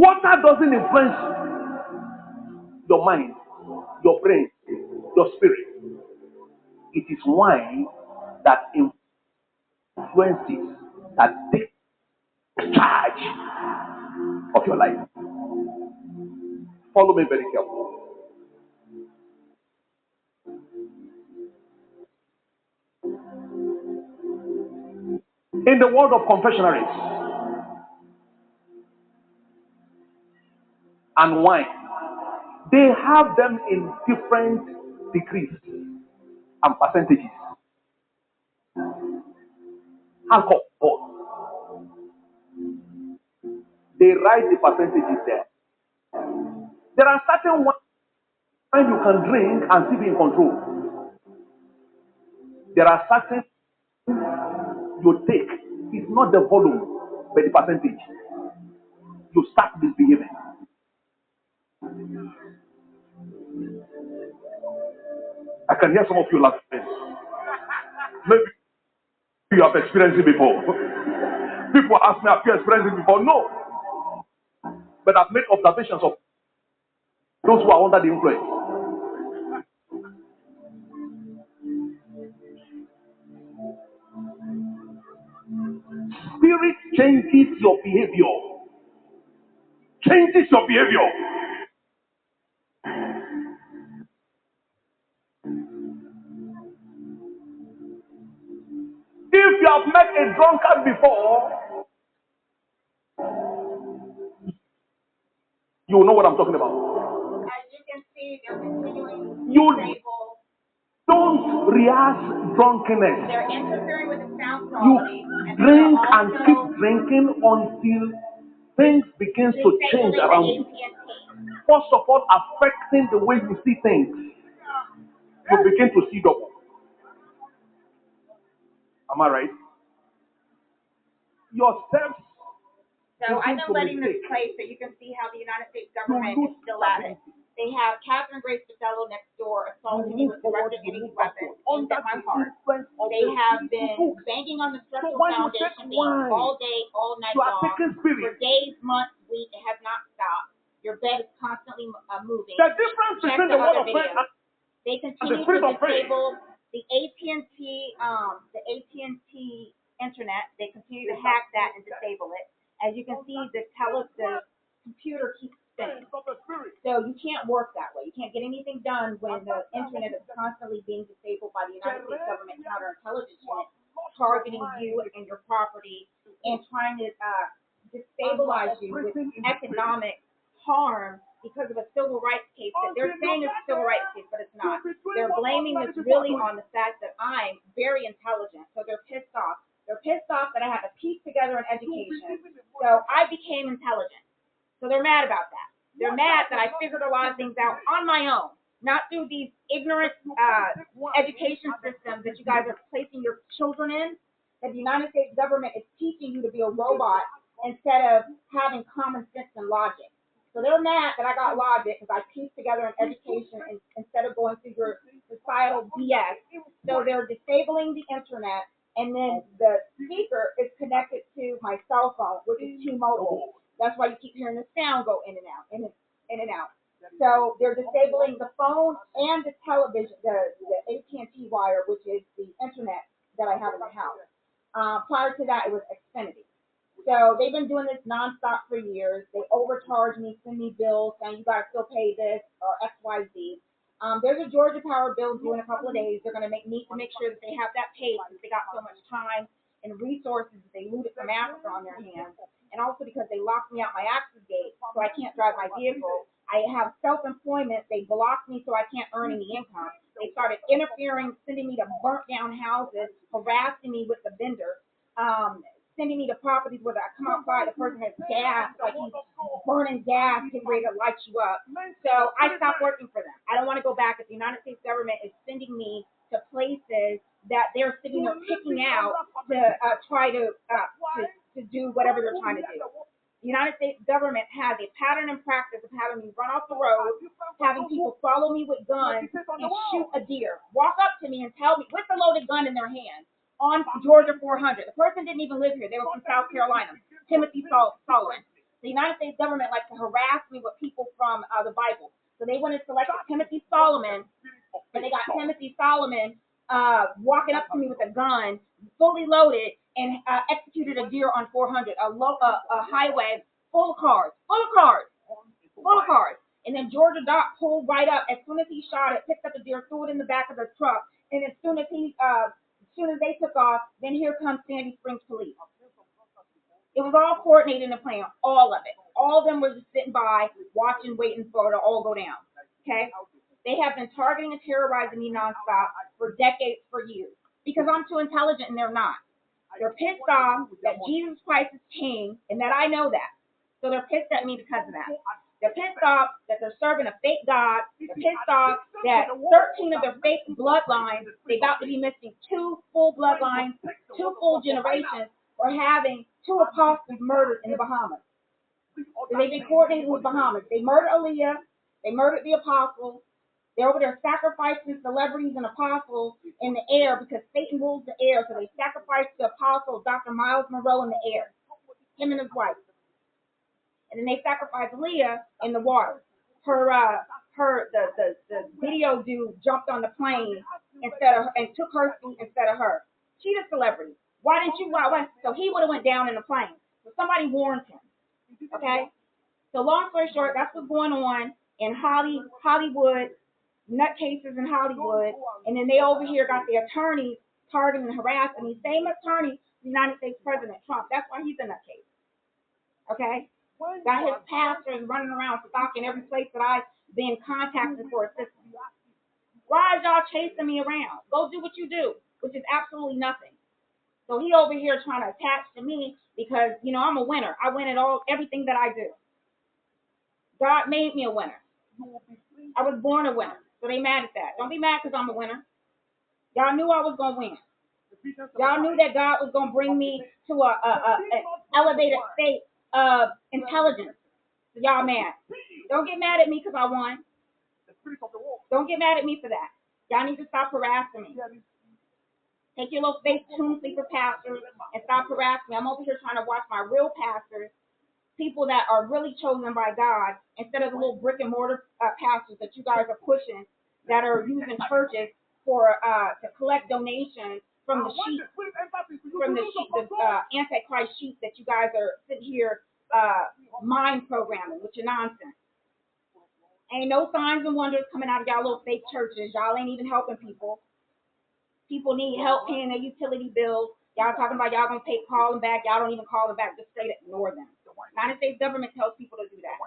Water doesn't influence your mind, your brain, your spirit. It is wine that influences, that takes charge of your life. Follow me very carefully. In the world of confectionaries and wine, they have them in different degrees and percentages. Alcohol, they write the percentages there. There are certain wine you can drink and still be in control. There are certain you take. It's not the volume, but the percentage. You start misbehaving. I can hear some of you laughing. Maybe you have experienced it before. People ask me, have you experienced it before? No. But I've made observations of those who are under the influence. Spirit changes your behavior. Changes your behavior. If you have met a drunkard before, you will know what I'm talking about. As you can see, they're continuing You to don't rehearse drunkenness. They're interfering with the sound You quality. drink and keep drinking until things begins to change around you. First of all, affecting the way you see things. You begin to see double. Am I right? Your steps. So I've been letting this play so you can see how the United States government is still at it. They have Catherine Grace Fidello next door assaulting me with direct any weapon aimed at my heart. They have been banging on the structural foundation beam all day, all night long. For days, months, weeks, it has not stopped. Your bed is constantly moving. The difference between the word of prayer and they continue to disable the AT&T internet. They continue to hack that and disable it. As you can see, the computer keeps spinning. So you can't work that way. You can't get anything done when the internet is constantly being disabled by the United States government counterintelligence unit, targeting you and your property and trying to destabilize you with economic harm because of a civil rights case that they're saying is a civil rights case, but it's not. They're blaming this really on the fact that I'm very intelligent, so they're pissed off. They're pissed off that I have to piece together an education, so I became intelligent. So they're mad about that. They're mad that I figured a lot of things out on my own, not through these ignorant education systems that you guys are placing your children in, that the United States government is teaching you to be a robot instead of having common sense and logic. So they're mad that I got logic because I pieced together an education instead of going through your societal BS. So they're disabling the internet, and then the speaker is connected to my cell phone, which is T-Mobile. That's why you keep hearing the sound go in and out, in and out. So they're disabling the phone and the television, the AT&T wire, which is the internet that I have in the house. Prior to that, it was Xfinity. So they've been doing this nonstop for years. They overcharge me, send me bills saying you gotta still pay this or XYZ. There's a Georgia Power bill due in a couple of days. They're gonna make sure that they have that paid since they got so much time and resources that they looted from Africa on their hands. And also because they locked me out my access gate so I can't drive my vehicle. I have self-employment. They blocked me so I can't earn any income. They started interfering, sending me to burnt down houses, harassing me with the vendor. Sending me to properties where I come outside, the person has gas, like he's burning gas, getting ready to light you up. So I stopped working for them. I don't want to go back if the United States government is sending me to places that they're sitting there picking out to try to do whatever they're trying to do. The United States government has a pattern and practice of having me run off the road, having people follow me with guns and shoot a deer, walk up to me and tell me with a loaded gun in their hand, on Georgia 400. The person didn't even live here. They were from South Carolina. Timothy Sullivan. The United States government likes to harass me with people from the Bible. So they went and selected Timothy Solomon, and they got Timothy Solomon walking up to me with a gun, fully loaded, and executed a deer on 400, a highway full of cars. And then Georgia Doc pulled right up. As soon as he shot it, picked up the deer, threw it in the back of the truck, and as soon as they took off, then here comes Sandy Springs police. It was all coordinated and planned, all of it. All of them were just sitting by, watching, waiting for it to all go down. Okay? They have been targeting and terrorizing me nonstop for decades, for years, because I'm too intelligent and they're not. They're pissed off that Jesus Christ is king and that I know that. So they're pissed at me because of that. They're pissed off that they're serving a fake God. They're pissed off that 13 of their fake bloodlines, they're about to be missing 2 full bloodlines, 2 full generations, for having 2 apostles murdered in the Bahamas. So they've been coordinating with Bahamas. They murdered Aaliyah. They murdered the apostles. They're over there sacrificing celebrities and apostles in the air because Satan rules the air. So they sacrificed the apostle, Dr. Miles Monroe, in the air, him and his wife. And then they sacrificed Aaliyah in the water. The video dude jumped on the plane instead of and took her seat instead of her. She's a celebrity. Why didn't you? Why? So he would have went down in the plane. So somebody warned him. Okay. So long story short, that's what's going on in Hollywood, nutcases in Hollywood, and then they over here got the attorneys targeting and harassing the same attorney, the United States President Trump. That's why he's in that case. Okay. Got his pastors running around stalking every place that I've been contacted for assistance. Why is y'all chasing me around? Go do what you do, which is absolutely nothing. So he over here trying to attach to me because, I'm a winner. I win at everything that I do. God made me a winner. I was born a winner. So they mad at that. Don't be mad because I'm a winner. Y'all knew I was going to win. Y'all knew that God was going to bring me to an elevated state of intelligence. So y'all mad. Don't get mad at me because I won. Don't get mad at me for that. Y'all need to stop harassing me. Take your little fake tomb sleeper pastors and stop harassing me. I'm over here trying to watch my real pastors, people that are really chosen by God, instead of the little brick and mortar pastors that you guys are pushing, that are using churches for to collect donations from the sheep, the Antichrist sheep that you guys are sitting here mind programming, which is nonsense. Ain't no signs and wonders coming out of y'all little fake churches. Y'all ain't even helping people. People need help paying their utility bills. Y'all talking about y'all gonna call them back. Y'all don't even call them back. Just straight ignore them. United States government tells people to do that.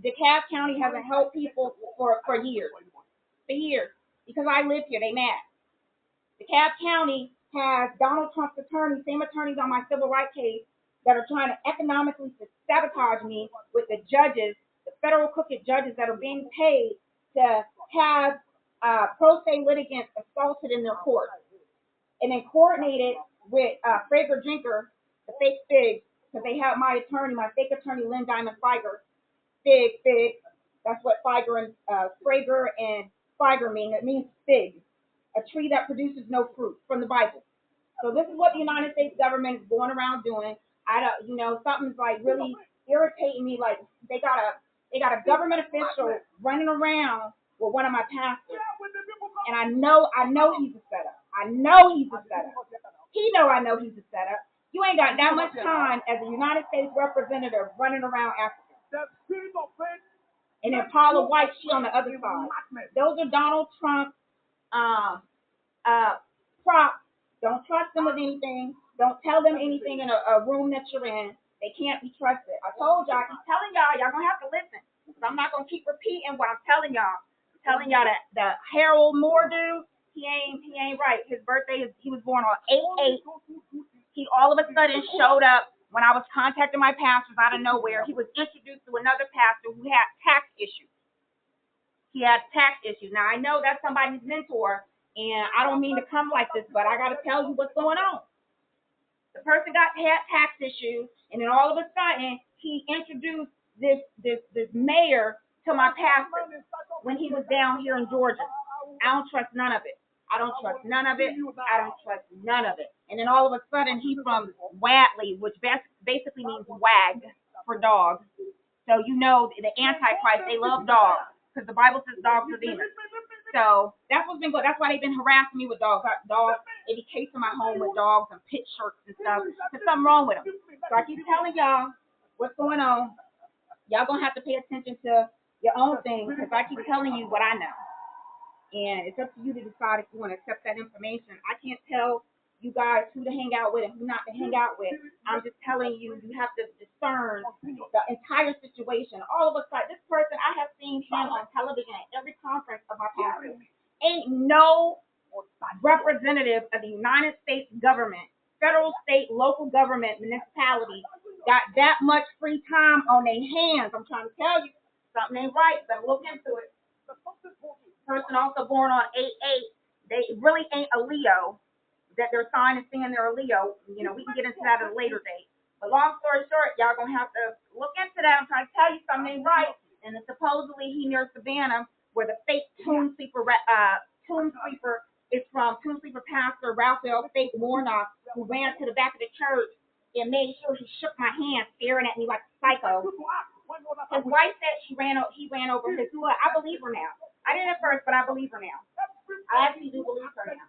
DeKalb County hasn't helped people for years. For years. Because I live here. They mad. DeKalb County has Donald Trump's attorneys, same attorneys on my civil rights case, that are trying to economically sabotage me with the judges, the federal crooked judges that are being paid to have pro se litigants assaulted in their court. And then coordinated with Frager Drinker, the fake Fig, because they have my fake attorney, Lynn Diamond Figer. Fig. That's what Frager and Figer mean. It means fig, a tree that produces no fruit, from the Bible. So this is what the United States government is going around doing. Something's like really irritating me. Like they got a government official running around with one of my pastors, and I know he's a setup. I know he's a setup. I know he's a setup. You ain't got that much time as a United States representative running around Africa. And then Paula White, she on the other side. Those are Donald Trump props. Don't trust them with anything. Don't tell them anything in a room that you're in. They can't be trusted. I told y'all, I keep telling y'all gonna have to listen. So I'm not gonna keep repeating what I'm telling y'all. I'm telling y'all that the Harold Moore dude, he ain't right. His birthday he was born on 8/8. He all of a sudden showed up when I was contacting my pastors out of nowhere. He was introduced to another pastor who had tax issues. He had tax issues. Now I know that's somebody's mentor, and I don't mean to come like this, but I gotta tell you what's going on. The person had tax issues, and then all of a sudden he introduced this mayor to my pastor when he was down here in Georgia. I don't trust none of it. I don't trust none of it. And then all of a sudden he's from Wadley, which basically means wag. for dogs. So you know the Antichrist, they love dogs because the Bible says dogs are demons. So that's what's been good. That's why they've been harassing me with dogs. Dogs, they be casing my home with dogs and pit shirts and stuff. There's something wrong with them. So I keep telling y'all what's going on. Y'all gonna have to pay attention to your own thing because I keep telling you what I know. And it's up to you to decide if you want to accept that information. I can't tell you guys who to hang out with and who not to hang out with. I'm just telling you, you have to discern the entire situation. All of us, like this person, I have seen him on television at every conference of my pastor. Ain't no representative of the United States government, federal, state, local government, municipality got that much free time on their hands. I'm trying to tell you, something ain't right. Better look into it. Person also born on 8/8, they really ain't a Leo. That their sign is saying they're a Leo. You know, we can get into that at a later date. But long story short, y'all gonna have to look into that. I'm trying to tell you something ain't right. And then supposedly he near Savannah, where the fake tomb sweeper is from Tomb Sweeper pastor Raphael Fake Warnock, who ran to the back of the church and made sure he shook my hand, staring at me like a psycho. His wife said he ran over his foot. I believe her now. I didn't at first, but I believe her now. I actually do believe her now.